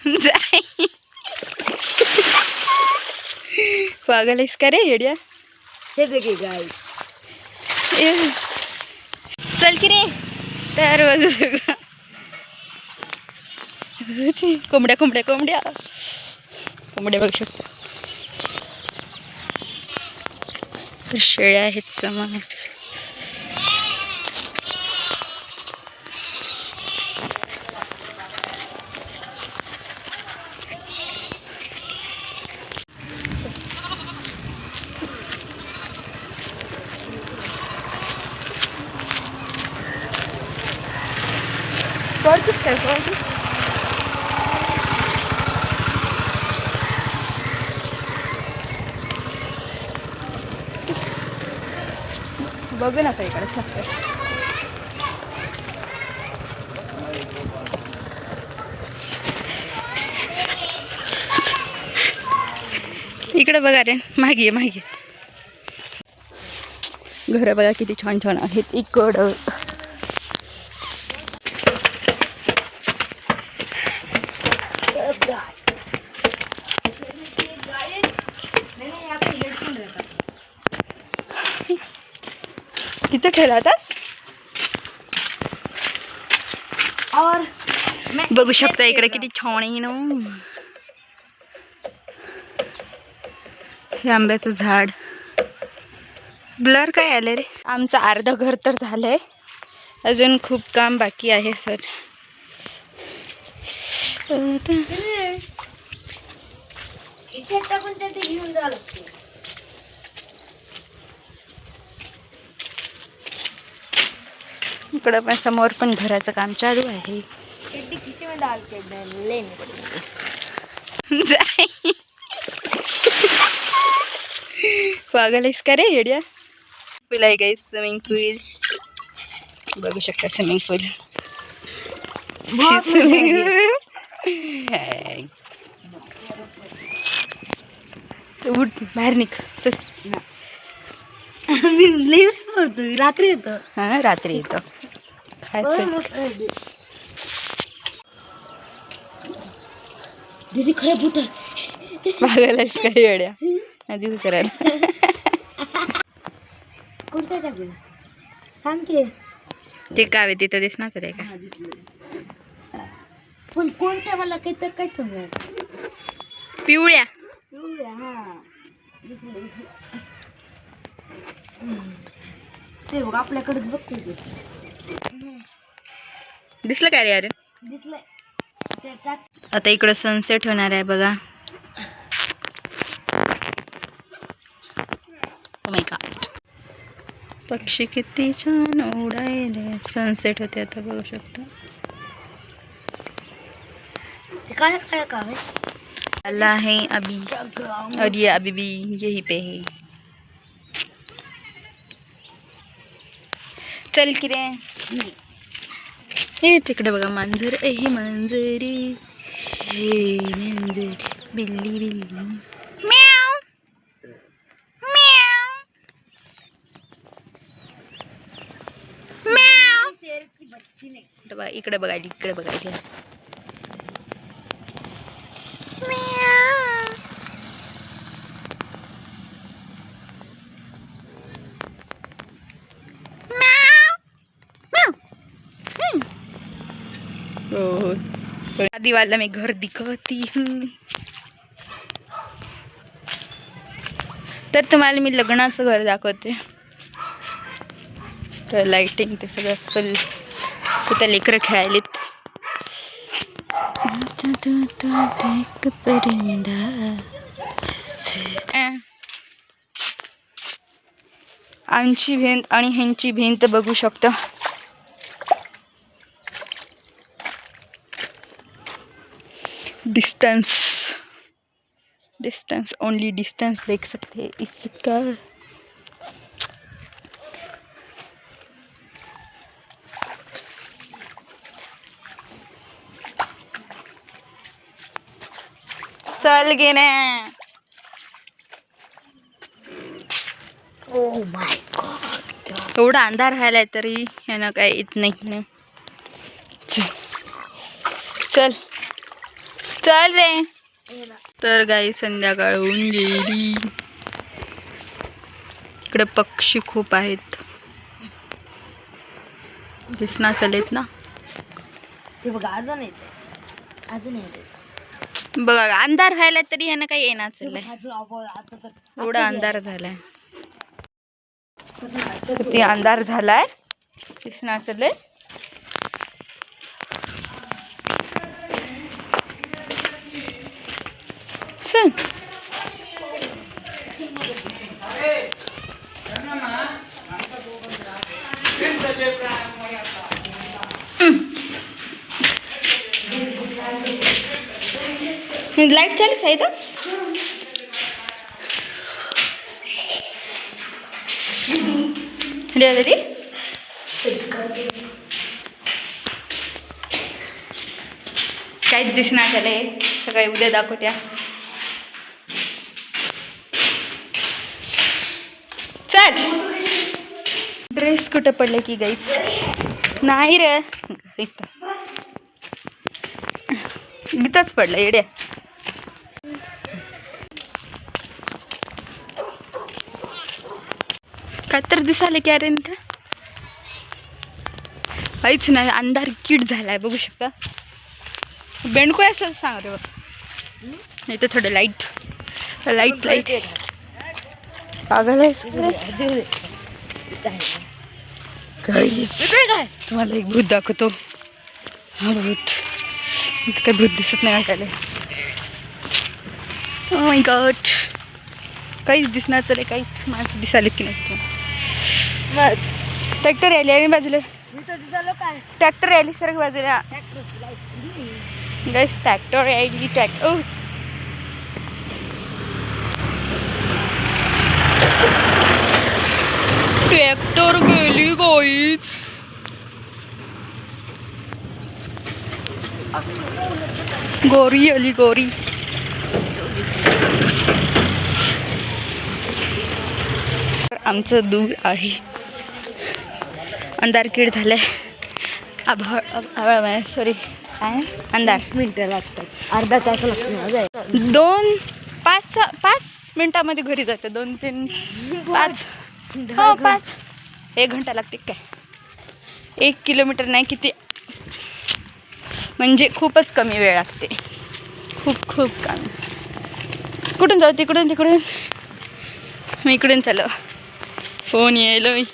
जाय पागल आहेस का रे येड्या? हे देखील गाईस, चल की रे. तर बघू सगळं कोंबड्या कोंबड्या कोंबड्या कोंबड्या बघू शकतो. तर शेळ्या आहेत समोर. बघू नका इकडे इकडे बघा रे. मागे मागे घर बघा किती छान छान आहेत इकडं. तिथं खेळतास और बघू शकता इकडे किती छान आहे ना. हे आंब्याचं झाड. ब्लर काय आले रे. आमचं अर्ध घर तर झालंय, अजून खूप काम बाकी आहे सर. घेऊन जावं लागते. इकडं पण समोर पण घराचं काम चालू आहे. जाय पागल आहेस का रे येड्या? फुल आहे गाईस, स्विमिंग पूल बघू शकता. स्विमिंग पूल उठ बाहेर निघ चल. मी लेट करतो, रात्री येतो. हा रात्री येतं खायचं. दीदी खरं भूत आहे. पागल आहेस का येड्या? आधी करायला कोणत्या टाकलं सांग की. ते कावे तिथं दिसणार रे का? पण कोणत्या मला काही तर काय समजायचं. पिवळ्या हा दिसलं. ते बघ आपल्याकडे बघते ते. दिसलं काय रे अरे? दिसलंय ते टाक. आता इकडं सनसेट होणार आहे बघा. Oh my God. पक्षी किती छान उडायले. सनसेट होते आता बघू शकता. ते काय काय काम आहे. अल्लाह है अभी और ये अभी भी यही पे है. चल की रे. हे तिकडे बघा मांजर आहे. मांजरी हे मांजर बिल्ली बिल्ली म्याव म्याव म्याव. शेर की बच्ची नाही. इकडे बघायली इकडे बघायली. आधी वाला मैं घर दिखाती हूँ. तर तुम्हाला मी लग्नाचं घर दाखवते. तर लाइटिंग ते सगळं फुल. तिथं लेकरं खेळायलेत. आमची भिंत आणि ह्यांची भिंत बघू शकता. डिस्टेंस ओनली डिस्टेंस देख सकते हैं इसका. चल गे ना. Oh my God. एवढा अंधार राहिलाय तरी ह्यानं काय येत नाही. चल चल चल रे. तर गाई संध्याकाळ होऊन गेली. इकडे पक्षी खूप आहेत. दिसना चलेत ना. ते बघा अजून येते. बघा अंधार व्हायला तरी ह्यानं काही येणार चाललंय. आता एवढा अंधार झालाय. किती अंधार झालाय. दिसना चले. चल. लाईट चालूच आहे तर रेडी. काहीच दिसणार झालंय. सकाळी उद्या दाखवत्या. चल. ड्रेस कुठं पडले की गाईच नाही रे. इथंच पडलं येड्या. काय तर दिसाले की अरे इथं काहीच नाही. अंधार किट झालाय बघू शकता. बेंडको असं सांग रे बघ. इथं थोडं लाईट पागल आहे. तुम्हाला एक भूत दाखवतो. हा भूत. इथं काही भूत दिसत नाही वाटायला. Oh my God. काहीच दिसणार चले. काहीच माणसं दिसाले की नाही. ट्रॅक्टर यायली आणि बाजूला ट्रॅक्टर यायली सर बाजूला. गैस ट्रॅक्टर यायली. ट्रॅक्टर गेली गाईच. गोरी आली गोरी. आमचं दूर आहे. अंधार किड झालंय. आभाळ सॉरी काय अंधार. मिनिटं लागतात. अर्धा तास लागतो. 5 मिनिटामध्ये घरी जाते. 2 3 5 हो 5 1 घंटा लागते काय. 1 किलोमीटर नाही किती म्हणजे खूपच कमी वेळ लागते. खूप कमी. कुठून जाऊ. तिकडून मी इकडून चालू. फोन येईल.